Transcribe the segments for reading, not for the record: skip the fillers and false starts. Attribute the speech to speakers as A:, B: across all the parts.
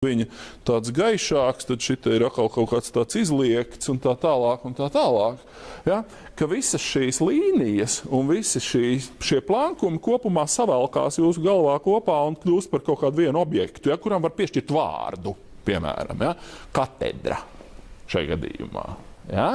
A: viņa tāds gaišāks, tad šita ir atkal kaut kāds tāds izliekts un tā tālāk un tā tālāk. Ja? Ka visas šīs līnijas un visi šie plankumi kopumā savelkās jūsu galvā kopā un kļūst par kaut kādu vienu objektu, ja? Kuram var piešķirt vārdu, piemēram, ja? Katedra šajā gadījumā. Ja?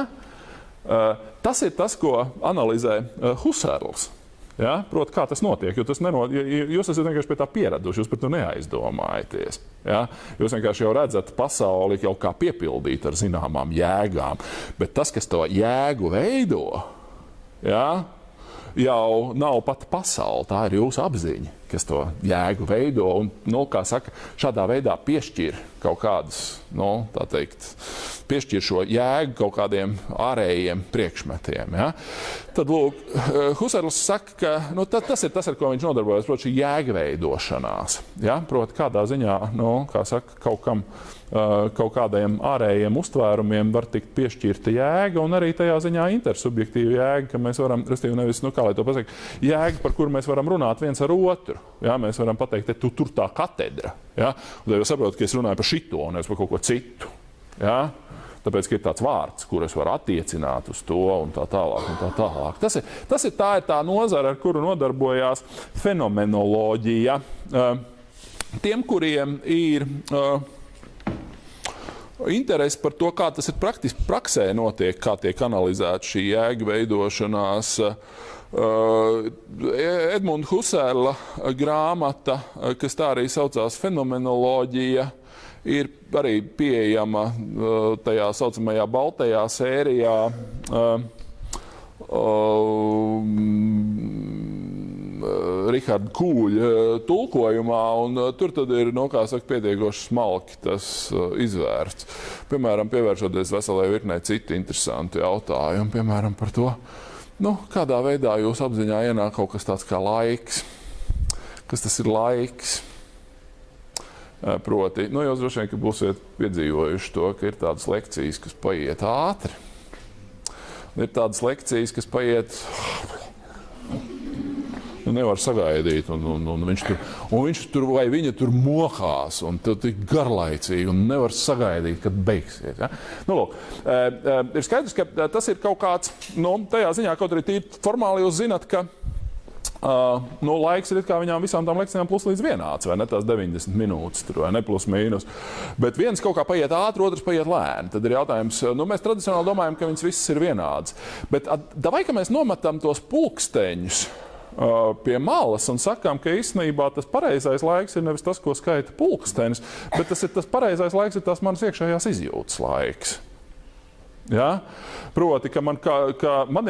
A: Tas ir tas, ko analizē Husserls. Ja? Proti, kā tas notiek, jo jūs esat vienkārši pie tā pieraduši, jūs par to neaizdomājaties. Ja? Jūs vienkārši jau redzat pasauli jau kā piepildīt ar zināmām jēgām, bet tas, kas to jēgu veido, ja? Jau nav pat pasaule, tā ir jūsu apziņa, kas to jēgu veido un, kā saka, šādā veidā piešķir kaut kādas, tā teikt, piešķir šo jēgu kaut kādiem ārējiem priekšmetiem. Ja? Tad, lūk, Husserls saka, ka tas ir tas, ar ko viņš nodarbojas, proti, šī jēga veidošanās. Ja? Proti, kādā ziņā, kā saka, kaut kādiem ārējiem uztvērumiem var tikt piešķirta jēga un arī tajā ziņā intersubjektīva jēga, ka mēs varam, restīvi nevis, kā lai to pasaka, jēga, par kuru mēs varam runāt viens ar otru. Ja? Mēs varam pateikt, tu tur tā katedra. Ja? Un tad jūs saprotat, ka es runāju par šito un nevis par kaut ko citu. Ja? Tāpēc, ka ir tāds vārds, kur es varu attiecināt uz to un tā tālāk un tā tālāk. Tā ir tā nozara, ar kuru nodarbojās fenomenoloģija. Tiem, kuriem ir interesi par to, kā tas ir praktiski praksē notiek, kā tiek analizēta šī jēga veidošanās, Edmunda Husserla grāmata, kas tā arī saucās Fenomenoloģija, ir arī pieejama tajā saucamajā baltajā sērijā Riharda Kūļa tulkojumā, un tur tad ir, kā saka, pietiekoši smalki tas izvērsts. Piemēram, pievēršoties veselai virknei citu interesantu jautājumu, piemēram, par to, kādā veidā jūsu apziņā ienāk kaut kas tāds kā laiks. Kas tas ir laiks? Proti, jūs droši vien, ka būsiet piedzīvojuši to, ka ir tādas lekcijas, kas paiet ātri. Ir tādas lekcijas, kas paiet nevar sagaidīt, un viņš tur vai viņa tur mohās, un tad ir garlaicīgi, un nevar sagaidīt, kad beigsies. Ja? Lūk, ir skaidrs, ka tas ir kaut kāds, tajā ziņā, kaut arī tīri formāli jūs zinat, ka laiks ir kā viņām visām tām lekcijām plus līdz vienāds, vai ne, tās 90 minūtes, tur, vai ne, plus mīnus. Bet viens kaut kā paiet ātri, otrs paiet lēni. Tad ir jautājums, mēs tradicionāli domājam, ka viņas visas ir vienādas. Bet davai, ka mēs nometam tos pulksteņus pie malas un sakām, ka īstenībā tas pareizais laiks ir nevis tas, ko skaita pulkstenis, bet tas pareizais laiks ir tās manas iekšējās izjūtas laiks. Ja? Proti, ka man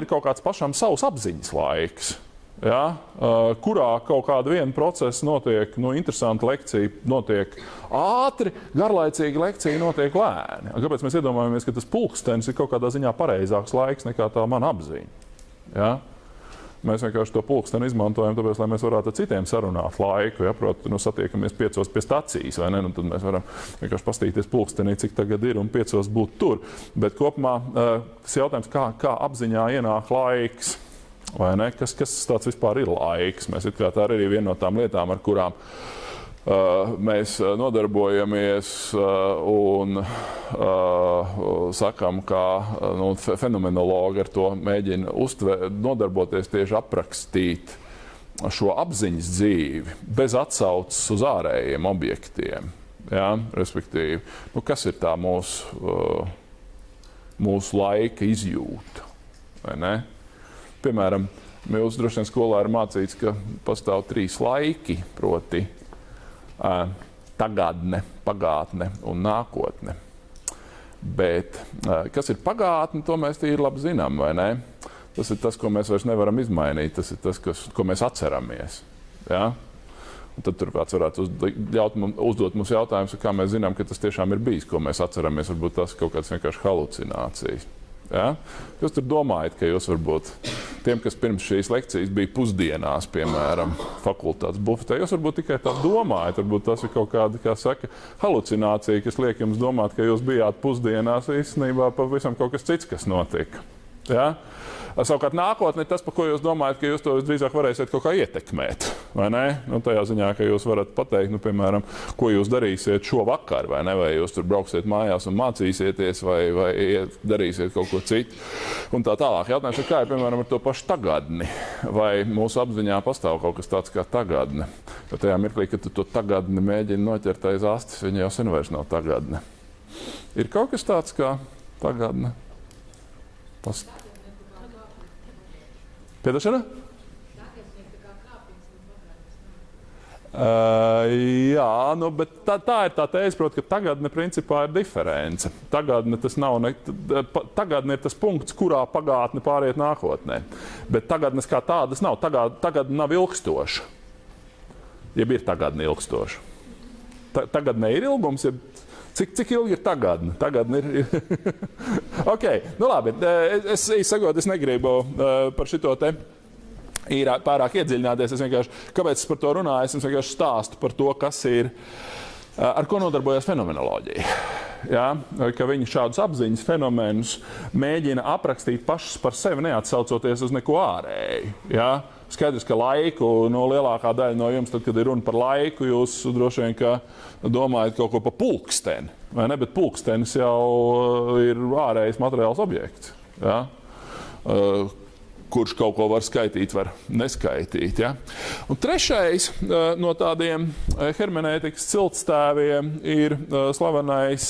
A: ir kaut kāds pašam savs apziņas laiks. Ja, kurā kaut kāda viena procesa notiek, interesanta lekcija notiek ātri, garlaicīga lekcija notiek lēni. Kāpēc mēs iedomājamies, ka tas pulkstenis ir kaut kādā ziņā pareizāks laiks nekā tā mana apziņa? Ja? Mēs vienkārši to pulksteni izmantojam, tāpēc, lai mēs varētu ar citiem sarunāt laiku. Ja? Proti, satiekamies 5 pie stacijas, vai ne? Tad mēs varam vienkārši pastīties pulkstenī, cik tagad ir, un 5 būt tur. Bet kopumā tas jautājums, kā apziņā ienāk laiks. Vai ne? Kas tāds vispār ir laiks? Mēs tā ir arī viena no tām lietām, ar kurām mēs nodarbojamies un sakam, ka fenomenologi ar to mēģina nodarboties tieši aprakstīt šo apziņas dzīvi bez atsauces uz ārējiem objektiem. Ja? Respektīvi, kas ir tā mūsu laika izjūta? Vai ne? Piemēram, jūs droši vien skolā ir mācīts, ka pastāv 3 laiki, proti tagadne, pagātne un nākotne. Bet kas ir pagātne, to mēs tīri labi zinām, vai ne? Tas ir tas, ko mēs vairs nevaram izmainīt, tas ir tas, ko mēs atceramies. Ja? Un tad tur kāds varētu uzdot mums jautājumus, kā mēs zinām, ka tas tiešām ir bijis, ko mēs atceramies, varbūt tas kaut kāds vienkārši halucinācijas. Ja? Jūs tur domājat, ka jūs varbūt tiem, kas pirms šīs lekcijas bija pusdienās, piemēram, fakultātes bufetē, jūs varbūt tikai tā domājat, varbūt tas ir kaut kāda, kā saka, halucinācija, kas liek jums domāt, ka jūs bijāt pusdienās, īstenībā pavisam kaut kas cits, kas notika. Ja? Savukārt nākotnē tas, par ko jūs domājat, ka jūs to drīzāk varēsiet kaut kā ietekmēt, vai ne? Nu, tajā ziņā, ka jūs varat pateikt, nu, piemēram, ko jūs darīsiet šovakar, vai ne? Vai jūs tur brauksiet mājās un mācīsieties, vai darīsiet kaut ko citu. Un tā tālāk. Jautājums ir, kā ir, piemēram, ar to pašu tagadni? Vai mūsu apziņā pastāv kaut kas tāds kā tagadne? Jo tajā mirklī, kad tu to tagadni mēģini noķert aiz astes, viņa jau sen vairs nav tagadne. Ir kaut kas tāds kā tagadne? Piedošana? Jā, nu, bet tā ir tā tēze, proti, ka tagadne principā ir diference. Tagadne ir tas punkts, kurā pagātne pāriet nākotnē. Bet tagadnes kā tādas nav. Tagadne nav ilgstoša. Jeb ir tagadne ilgstoša. Tagadne ir ilgums, jeb cik ilgi ir tagadne? Tagadne ir... Ok, nu labi, es negribu par šito te pārāk iedziļināties. Es vienkārši, kāpēc es par to runāju? Es vienkārši stāstu par to, kas ir, ar ko nodarbojas fenomenoloģija. Ja? Ka viņi šādus apziņas fenomenus mēģina aprakstīt pašus par sevi, neatsaucoties uz neko ārēju. Ja? Skaidrs, ka laiku, lielākā daļa no jums, tad, kad ir runa par laiku, jūs droši vien domājat kaut ko par pulksteni, vai ne? Bet pulkstenis jau ir ārējais materiāls objekts, ja? Kurš kaut ko var skaitīt, var neskaitīt. Ja? Un trešais no tādiem hermenētikas ciltstēviem ir slavenais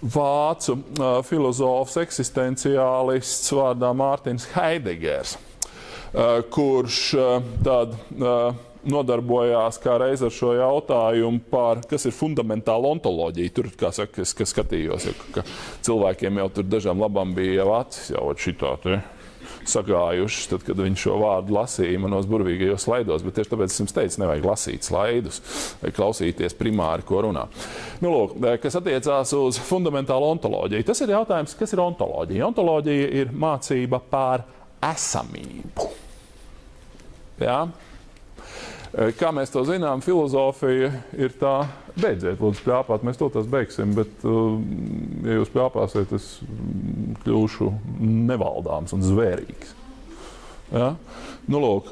A: vācu filozofs, eksistenciālists vārdā Mārtiņš Haidegers, kurš tad nodarbojās kā reiz ar šo jautājumu par, kas ir fundamentāla ontoloģija. Tur, kā saka, es skatījos, ka cilvēkiem jau tur dažām labām bija jau acis, jau šitā te sagājušas, tad, kad viņi šo vārdu lasīja manos burvīgajos slaidos, bet tieši tāpēc es jums teicu, nevajag lasīt slaidus, vai klausīties primāri, ko runā. Nu, lūk, kas attiecās uz fundamentālu ontoloģiju. Tas ir jautājums, kas ir ontoloģija? Ontoloģija ir mācība par esamību. Ja? Kā mēs to zinām, filozofija ir tā, beidziet, lūdzu, pļāpāt, mēs to tās beigsim, bet, ja jūs pļāpāsiet, es kļūšu nevaldāms un zvērīgs. Ja? Nu, lūk,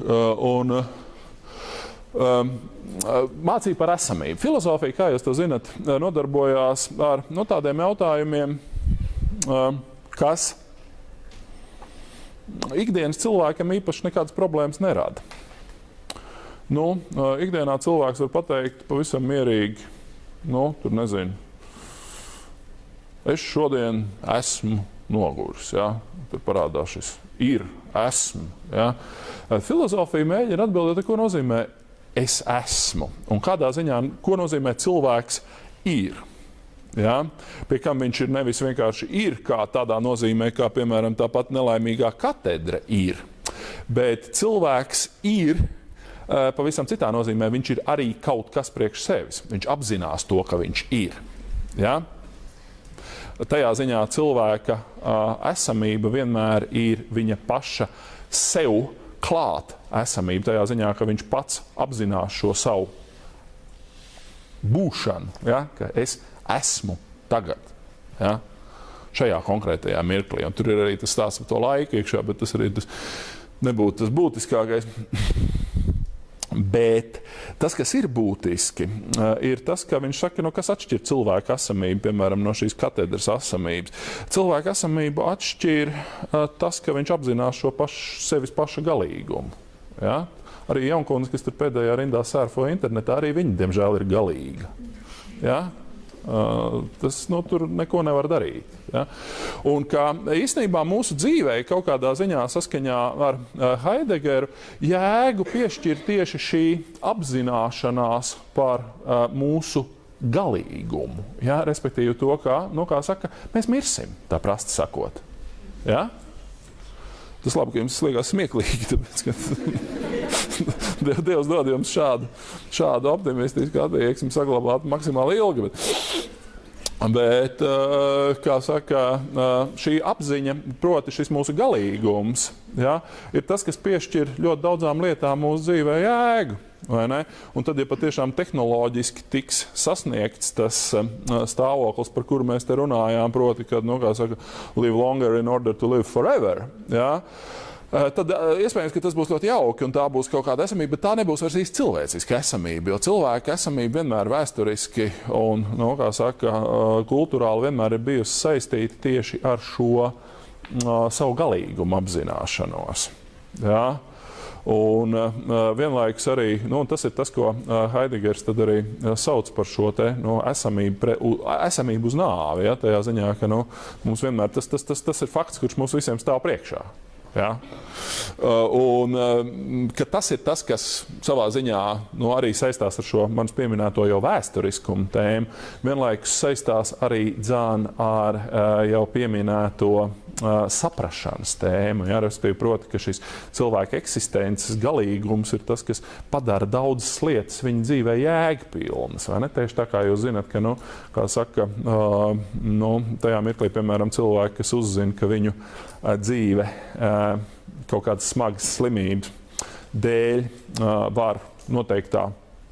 A: mācība par esamību. Filozofija, kā jūs to zinat, nodarbojās ar tādiem jautājumiem, kas ikdienas cilvēkam īpaši nekādas problēmas nerada. Nu, ikdienā cilvēks var pateikt pavisam mierīgi, tur nezinu, es šodien esmu noguris, ja? Tur parādās šis ir, esmu. Ja? Filozofija mēģina atbildēt, ko nozīmē es esmu, un kādā ziņā, ko nozīmē cilvēks ir. Ja? Pie kam viņš ir nevis vienkārši ir, kā tādā nozīmē, kā, piemēram, tāpat nelaimīgā katedra ir, bet cilvēks ir, pavisam citā nozīmē, viņš ir arī kaut kas priekš sevis. Viņš apzinās to, ka viņš ir. Ja? Tajā ziņā cilvēka esamība vienmēr ir viņa paša sev klāt esamība. Tajā ziņā, ka viņš pats apzinās šo savu būšanu. Ja? Ka es esmu tagad. Ja? Šajā konkrētajā mirklī. Un tur ir arī tas stāsts par to laiku iekšā, bet tas arī nebūtu tas būtiskākais. Bet tas, kas ir būtiski, ir tas, ka viņš saka, kas atšķir cilvēka esamību, piemēram, no šīs katedras esamības. Cilvēka esamību atšķir tas, ka viņš apzinās šo sevis paša galīgumu. Ja? Arī jaunkundze, kas tur pēdējā rindā sērfo internetā, arī viņa, diemžēl, ir galīga. Ja? Tas tur neko nevar darīt. Ja? Un kā īstenībā mūsu dzīvē kaut kādā ziņā saskaņā ar Haidegeru jēgu piešķir tieši šī apzināšanās par mūsu galīgumu. Ja? Respektīvi to, kā saka, mēs mirsim, tā prasti sakot. Ja? Tas labi, ka jums liekas smieklīgi, tāpēc, ka Dievs dod jums šādu optimistisku attieksmi saglabāt maksimāli ilgi. Bet kā saka, šī apziņa, proti šis mūsu galīgums, ja, ir tas, kas piešķir ļoti daudzām lietām mūsu dzīvē jēgu. vai ne? Un tad, ja patiešām tehnoloģiski tiks sasniegts tas stāvoklis, par kuru mēs te runājām, proti, kad, kā saka, live longer in order to live forever, jā, tad iespējams, ka tas būs ļoti jauki un tā būs kaut kāda esamība, bet tā nebūs vairs īsti cilvēciska esamība, jo cilvēka esamība vienmēr vēsturiski un, kā saka, kulturāli vienmēr ir bijusi saistīta tieši ar šo savu galīgumu apzināšanos. Jā? Un vienlaikus arī, tas ir tas, ko Haidegers tad arī sauc par šo te esamību uz nāvi, ja? Tajā ziņā, ka mums vienmēr tas ir fakts, kurš mums visiem stāv priekšā. Ja? Un ka tas ir tas, kas savā ziņā arī saistās ar šo manis pieminēto jau vēsturiskumu tēmu, vienlaikus saistās arī ar jau pieminēto saprašanas tēmu. Ja? Respektīvi, proti, ka šis cilvēka eksistences galīgums ir tas, kas padara daudzas lietas viņa dzīvē jēgpilnas. Vai ne? Tieši tā kā jūs zinat, ka, kā saka, tajā mirklī, piemēram, cilvēki, kas uzzina, ka viņu dzīve kaut kādas smagas slimības dēļ var noteiktā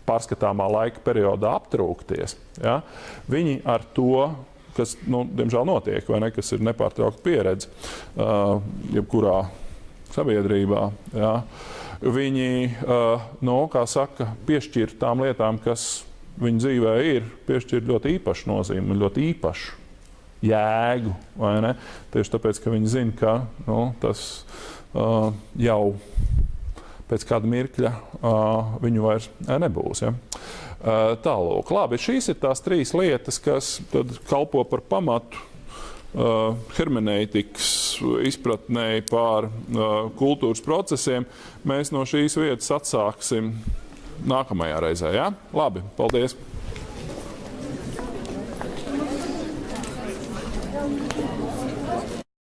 A: pārskatāmā laika periodā aptrūkties. Ja? Viņi ar to, kas, diemžēl notiek, vai ne, kas ir nepārtraukta pieredze, jebkurā sabiedrībā, ja? Viņi, kā saka, piešķir tām lietām, kas viņu dzīvē ir, piešķir ļoti īpašu nozīmi, ļoti īpašu jēgu, vai ne? Tieši tāpēc, ka viņi zina, ka tas jau pēc kāda mirkļa viņu vairs nebūs. Ja? Tālūk, labi, šīs ir tās 3 lietas, kas tad kalpo par pamatu hermeneitikas izpratnei pār kultūras procesiem. Mēs no šīs vietas atsāksim nākamajā reizē. Ja? Labi, paldies!